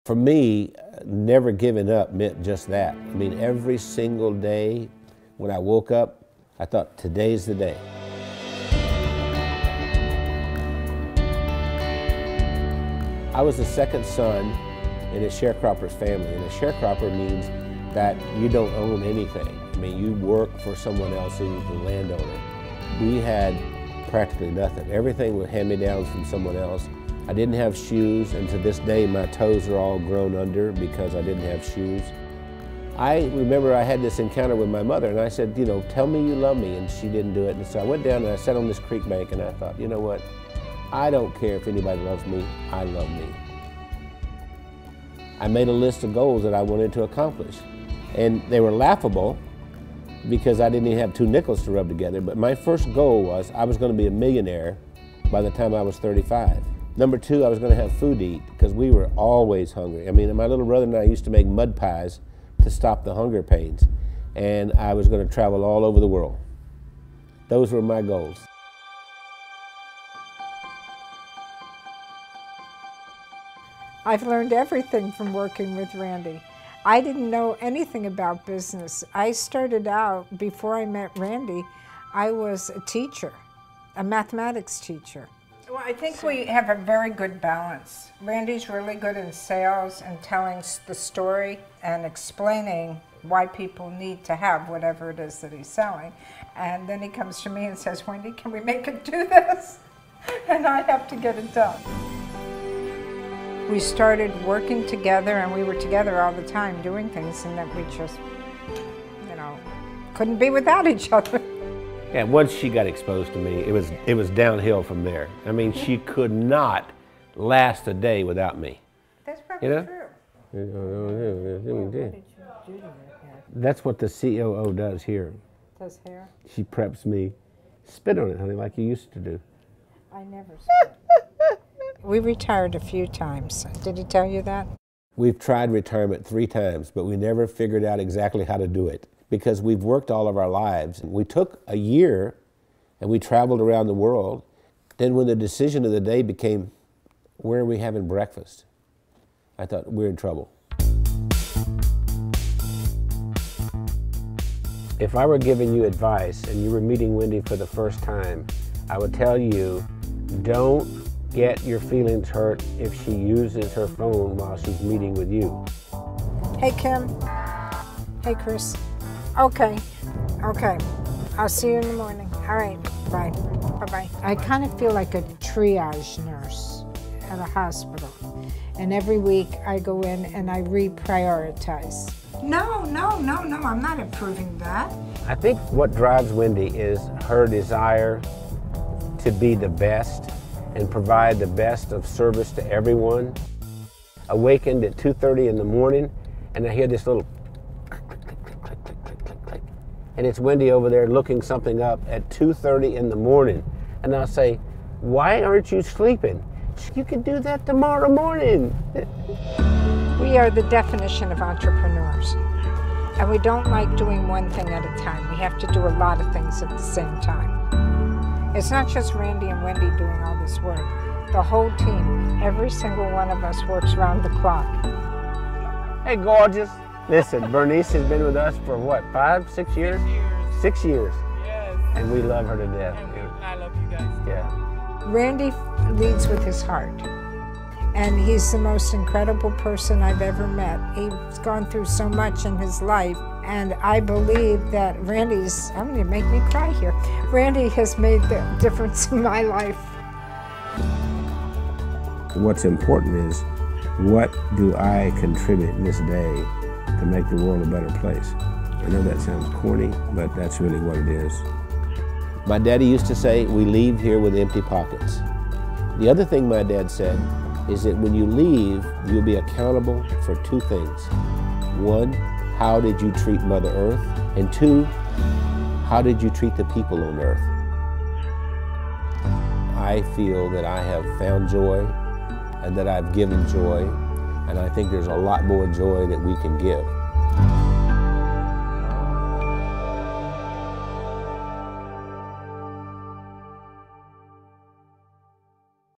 For me, never giving up meant just that. I mean, every single day when I woke up, I thought, today's the day. I was the second son in a sharecropper's family, and a sharecropper means that you don't own anything. I mean, you work for someone else who's the landowner. We had practically nothing. Everything was hand-me-downs from someone else. I didn't have shoes, and to this day my toes are all grown under because I didn't have shoes. I remember I had this encounter with my mother, and I said, you know, tell me you love me, and she didn't do it. And so I went down and I sat on this creek bank and I thought, you know what, I don't care if anybody loves me, I love me. I made a list of goals that I wanted to accomplish, and they were laughable because I didn't even have 2 nickels to rub together, but my first goal was I was going to be a millionaire by the time I was 35. Number 2, I was going to have food to eat because we were always hungry. I mean, my little brother and I used to make mud pies to stop the hunger pains, and I was going to travel all over the world. Those were my goals. I've learned everything from working with Randy. I didn't know anything about business. I started out, before I met Randy, I was a teacher, a mathematics teacher. Well, I think we have a very good balance. Randy's really good in sales and telling the story and explaining why people need to have whatever it is that he's selling. And then he comes to me and says, Wendy, can we make it do this? And I have to get it done. We started working together, and we were together all the time doing things, and that we just, you know, couldn't be without each other. Yeah, once she got exposed to me, it was downhill from there. I mean, she could not last a day without me. That's probably true. That's what the COO does here. Does hair? She preps me. Spit on it, honey, like you used to do. I never spit. We retired a few times. Did he tell you that? We've tried retirement 3 times, but we never figured out exactly how to do it because we've worked all of our lives. We took a year and we traveled around the world. Then when the decision of the day became, where are we having breakfast? I thought, we're in trouble. If I were giving you advice and you were meeting Wendy for the first time, I would tell you, don't get your feelings hurt if she uses her phone while she's meeting with you. Hey, Kim. Hey, Chris. Okay. I'll see you in the morning. All right. Bye. Bye-bye. I kind of feel like a triage nurse at a hospital. And every week I go in and I reprioritize. No, I'm not approving that. I think what drives Wendy is her desire to be the best and provide the best of service to everyone. Awakened at 2:30 in the morning, and I hear this little click, click, click, click, click, click, click, click. And it's Wendy over there looking something up at 2:30 in the morning. And I'll say, why aren't you sleeping? You can do that tomorrow morning. We are the definition of entrepreneurs. And we don't like doing one thing at a time. We have to do a lot of things at the same time. It's not just Randy and Wendy doing all this work. The whole team, every single one of us works round the clock. Hey, gorgeous. Listen, Bernice has been with us for what, 5, 6 years? 6 years. Yes. And we love her to death. And I love you guys. Yeah. Randy leads with his heart. And he's the most incredible person I've ever met. He's gone through so much in his life. And I believe that Randy's, I'm going to make me cry here. Randy has made the difference in my life. What's important is, what do I contribute this day to make the world a better place? I know that sounds corny, but that's really what it is. My daddy used to say, we leave here with empty pockets. The other thing my dad said is that when you leave, you'll be accountable for 2 things. 1, how did you treat Mother Earth? And 2, how did you treat the people on Earth? I feel that I have found joy and that I've given joy, and I think there's a lot more joy that we can give.